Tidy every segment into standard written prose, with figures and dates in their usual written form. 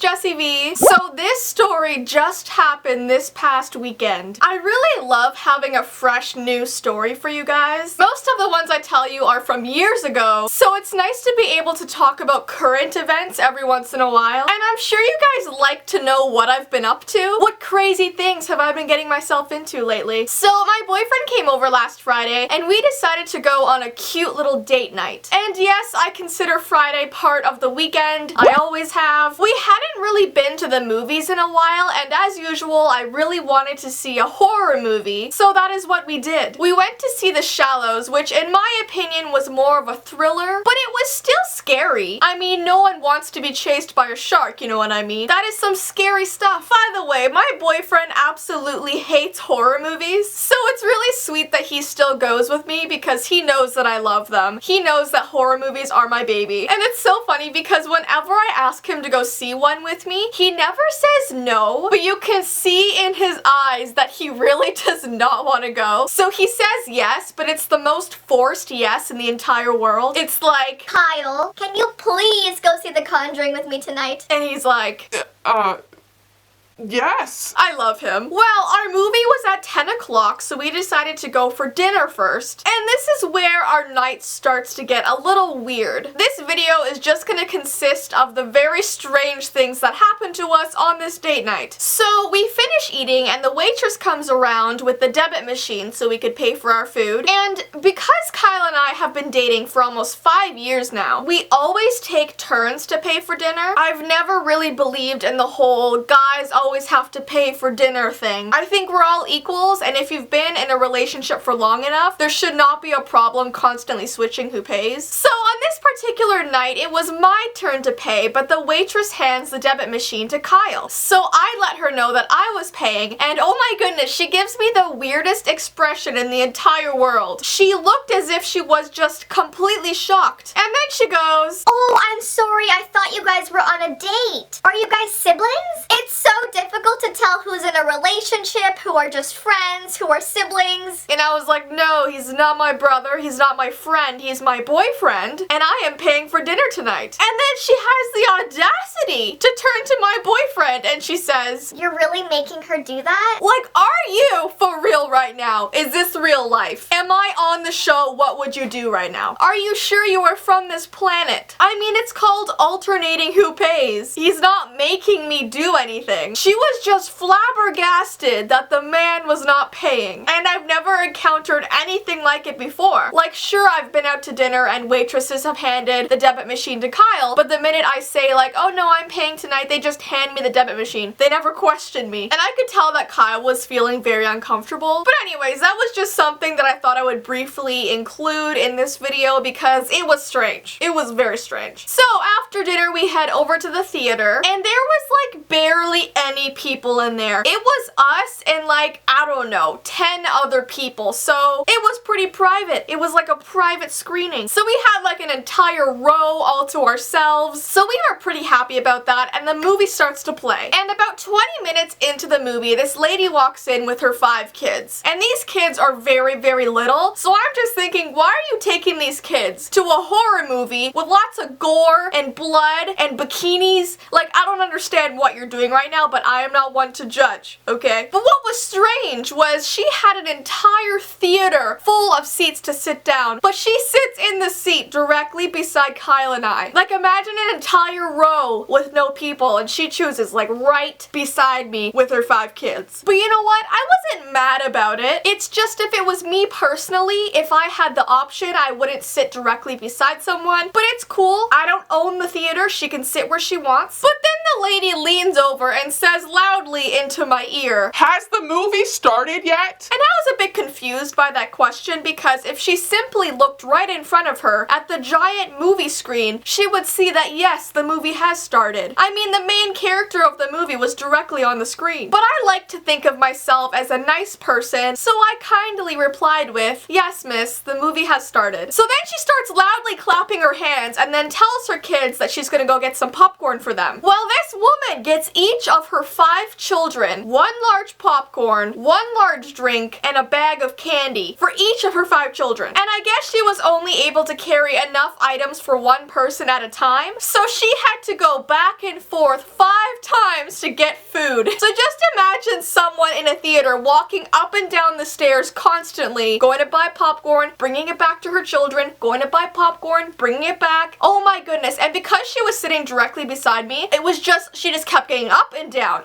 Jessie V. So this story just happened this past weekend. I really love having a fresh new story for you guys. Most of the ones I tell you are from years ago, so it's nice to be able to talk about current events every once in a while. And I'm sure you guys like to know what I've been up to. What crazy things have I been getting myself into lately? So my boyfriend came over last Friday and we decided to go on a cute little date night. And yes, I consider Friday part of the weekend. I always have. We hadn't really been to the movies in a while, and as usual, I really wanted to see a horror movie, so that is what we did. We went to see The Shallows, which in my opinion was more of a thriller, but it was still scary. I mean, no one wants to be chased by a shark, you know what I mean? That is some scary stuff. By the way, my boyfriend absolutely hates horror movies, so it's really sweet that he still goes with me because he knows that I love them. He knows that horror movies are my baby. And it's so funny because whenever I ask him to go see one with me, he never says no, but you can see in his eyes that he really does not want to go. So he says yes, but it's the most forced yes in the entire world. It's like, Kyle, can you please go see The Conjuring with me tonight? and he's like, Yes. I love him. Well, our movie was at 10 o'clock, so we decided to go for dinner first. And this is where our night starts to get a little weird. This video is just gonna consist of the very strange things that happened to us on this date night. So we finish eating and the waitress comes around with the debit machine so we could pay for our food. And because Kyle and I have been dating for almost 5 years now, we always take turns to pay for dinner. I've never really believed in the whole guys always have to pay for dinner thing. I think we're all equals, and if you've been in a relationship for long enough, there should not be a problem constantly switching who pays. So on this particular night, it was my turn to pay, but the waitress hands the debit machine to Kyle. So I let her know that I was paying, and oh my goodness, she gives me the weirdest expression in the entire world. She looked as if she was just completely shocked. And then she goes, Oh, I'm sorry, I thought you guys were on a date. Are you guys siblings? It's so difficult to tell who's in a relationship, who are just friends, who are siblings. and I was like, no, he's not my brother, he's not my friend, he's my boyfriend, and I am paying for dinner tonight. And then she has the audacity to turn to my boyfriend and she says, You're really making her do that? like, are you for real right now? Is this real life? Am I on the show What Would You Do right now? Are you sure you are from this planet? I mean, it's called alternating who pays. He's not making me do anything. She was just flabbergasted that the man was not paying. And I've never encountered anything like it before. Like, sure, I've been out to dinner and waitresses have handed the debit machine to Kyle, but the minute I say like, oh no, I'm paying tonight, they just hand me the debit machine. They never questioned me. And I could tell that Kyle was feeling very uncomfortable. But anyways, that was just something that I thought I would briefly include in this video because it was strange. It was very strange. So after dinner, we head over to the theater and there was like barely any people in there. It was us and like, I don't know, 10 other people. So it was pretty private. It was like a private screening. So we had like an entire row all to ourselves. So we were pretty happy about that, and the movie starts to play. And about 20 minutes into the movie, this lady walks in with her 5 kids. And these kids are very, very little. So I'm just thinking, why are you taking these kids to a horror movie with lots of gore and blood and bikinis? Like, I don't understand what you're doing right now, but I am not one to judge, okay? But what was strange was she had an entire theater full of seats to sit down, but she sits in the seat directly beside Kyle and I. Like, imagine an entire row with no people, and she chooses like right beside me with her 5 kids. But you know what? I wasn't mad about it. It's just if it was me personally, if I had the option, I wouldn't sit directly beside someone. But it's cool. I don't own the theater. She can sit where she wants. But then the lady leans over and says loudly into my ear, Has the movie started yet? and I was a bit confused by that question because if she simply looked right in front of her at the giant movie screen, she would see that yes, the movie has started. I mean, the main character of the movie was directly on the screen. But I like to think of myself as a nice person, so I kindly replied with, yes miss, the movie has started. So then she starts loudly clapping her hands and then tells her kids that she's gonna go get some popcorn for them. Well, then This woman gets each of her 5 children 1 large popcorn, 1 large drink, and a bag of candy for each of her 5 children. And I guess she was only able to carry enough items for 1 person at a time, so she had to go back and forth 5 times to get food. So just imagine someone in a theater walking up and down the stairs constantly, going to buy popcorn, bringing it back to her children, going to buy popcorn, bringing it back. Oh my goodness. And because she was sitting directly beside me, it was just, she just kept getting up and down,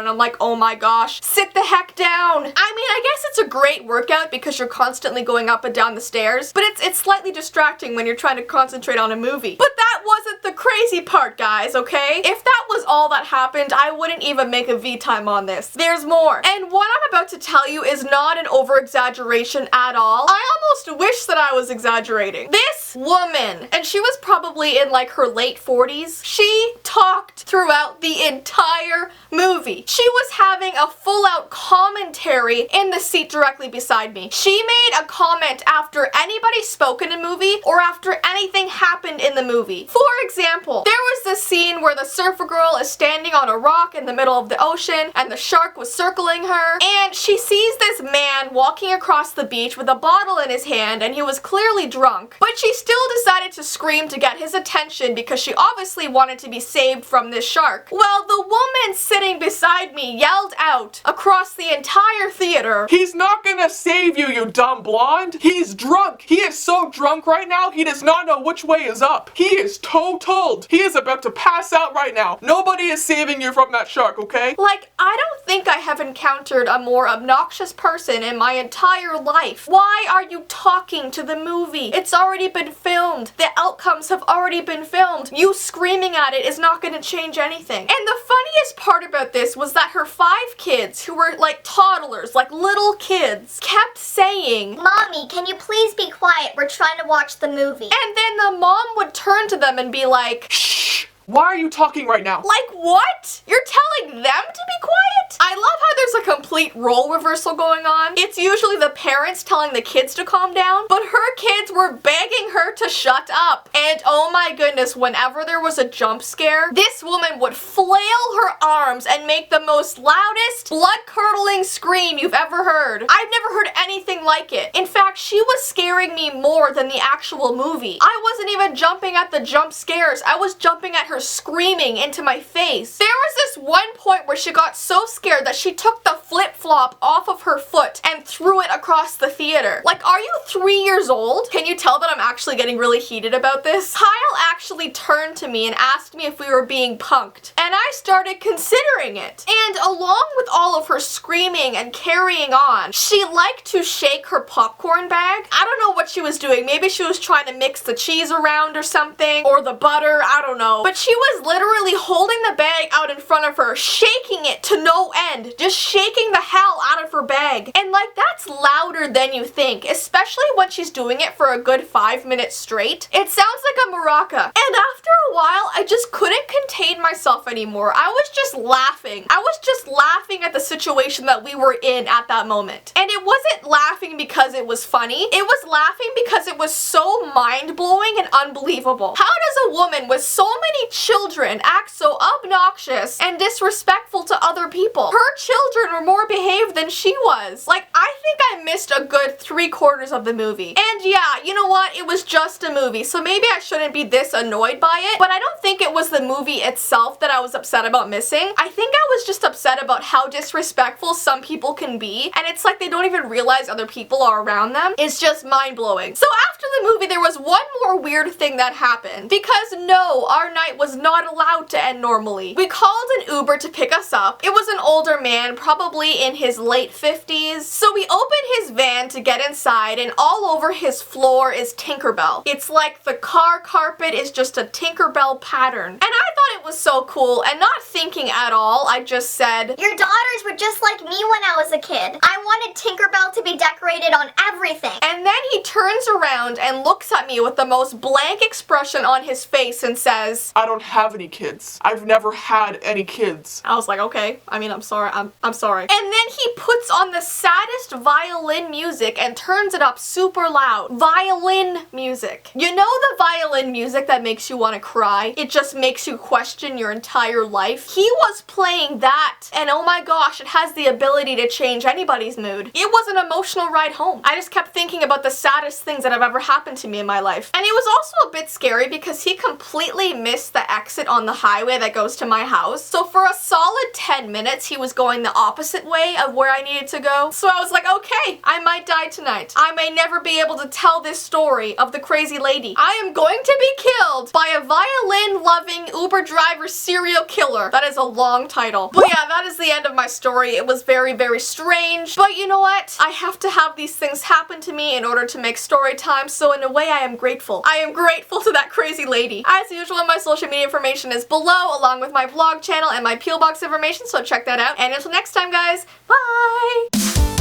and I'm like, oh my gosh, sit the heck down. I mean, I guess it's a great workout because you're constantly going up and down the stairs, but it's slightly distracting when you're trying to concentrate on a movie. But that wasn't the crazy part, guys, okay? If that was all that happened, I wouldn't even make a V-time on this. There's more. And what I'm about to tell you is not an over-exaggeration at all. I almost wish that I was exaggerating. This woman, and she was probably in like her late 40s, she talked throughout the entire movie. She was having a full-out commentary in the seat directly beside me. She made a comment after anybody spoke in a movie or after anything happened in the movie. For example, there was this scene where the surfer girl is standing on a rock in the middle of the ocean and the shark was circling her, and she sees this man walking across the beach with a bottle in his hand, and he was clearly drunk, but she still decided to scream to get his attention because she obviously wanted to be saved from this shark. Well, the woman sitting beside me yelled out across the entire theater, He's not gonna save you, you dumb blonde. He's drunk. He is so drunk right now, he does not know which way is up. He is totaled. He is about to pass out right now. Nobody is saving you from that shark, okay? like, I don't think I have encountered a more obnoxious person in my entire life. Why are you talking to the movie? It's already been filmed. The outcomes have already been filmed. You screaming at it is not going to change anything. And the funniest part about this was that her 5 kids, who were like toddlers, like little kids, kept saying, Mommy, can you please be quiet? We're trying to watch the movie. and then the mom would turn to them and be like, Shh. Why are you talking right now? like what? You're telling them to be quiet? I love how there's a complete role reversal going on. It's usually the parents telling the kids to calm down, but her kids were begging her to shut up. And oh my goodness, whenever there was a jump scare, this woman would flail her arms and make the most loudest, blood-curdling scream you've ever heard. I've never heard anything like it. In fact, she was scaring me more than the actual movie. I wasn't even jumping at the jump scares. I was jumping at her screaming into my face. There was this one point where she got so scared that she took the flip-flop off of her foot and threw it across the theater. Like, are you 3 years old? Can you tell that I'm actually getting really heated about this? Kyle actually turned to me and asked me if we were being punked, and I started considering it. And along with all of her screaming and carrying on, she liked to shake her popcorn bag. I don't know what she was doing. Maybe she was trying to mix the cheese around or something, or the butter, I don't know. But she was literally holding the bag out in front of her, shaking it to no end, just shaking the hell out of her bag. And like, that's louder than you think, especially when she's doing it for a good 5 minutes straight. It sounds like a maraca. And after a while, I just couldn't contain myself anymore. I was just laughing. I was just laughing at the situation that we were in at that moment. And it wasn't laughing because it was funny. It was laughing because it was so mind-blowing and unbelievable. How does a woman with so many children act so obnoxious and disrespectful to other people? Her children were more behaved than she was. Like, I think I missed a good 3/4 of the movie. And yeah, you know what? It was just a movie, so maybe I shouldn't be this annoyed by it, but I don't think it was the movie itself that I was upset about missing. I think I was just upset about how disrespectful some people can be, and it's like they don't even realize other people are around them. It's just mind-blowing. So after the movie, there was one more weird thing that happened, because no, our night was not allowed to end normally. We called an Uber to pick us up. It was an older man, probably in his late 50s. So we opened his van to get inside, and all over his floor is Tinkerbell. It's like the car carpet is just a Tinkerbell pattern. And I thought it was so cool, and not thinking at all, I just said, Your daughters were just like me when I was a kid. I wanted Tinkerbell to be decorated on everything. and then he turns around and looks at me with the most blank expression on his face and says, I don't have any kids. I've never had any kids. I was like, okay, I mean, I'm sorry, I'm sorry. And then he puts on the saddest violin music and turns it up super loud. Violin music. You know the violin music that makes you want to cry? It just makes you question question your entire life. He was playing that, and oh my gosh, it has the ability to change anybody's mood. It was an emotional ride home. I just kept thinking about the saddest things that have ever happened to me in my life. And it was also a bit scary because he completely missed the exit on the highway that goes to my house. So for a solid 10 minutes, he was going the opposite way of where I needed to go. So I was like, okay, I might die tonight. I may never be able to tell this story of the crazy lady. I am going to be killed by a violin-loving Uber driver serial killer. That is a long title. But yeah, that is the end of my story. It was very, very strange. But you know what? I have to have these things happen to me in order to make story time. So in a way, I am grateful. I am grateful to that crazy lady. As usual, my social media information is below, along with my vlog channel and my Peel Box information. So check that out. And until next time, guys, bye!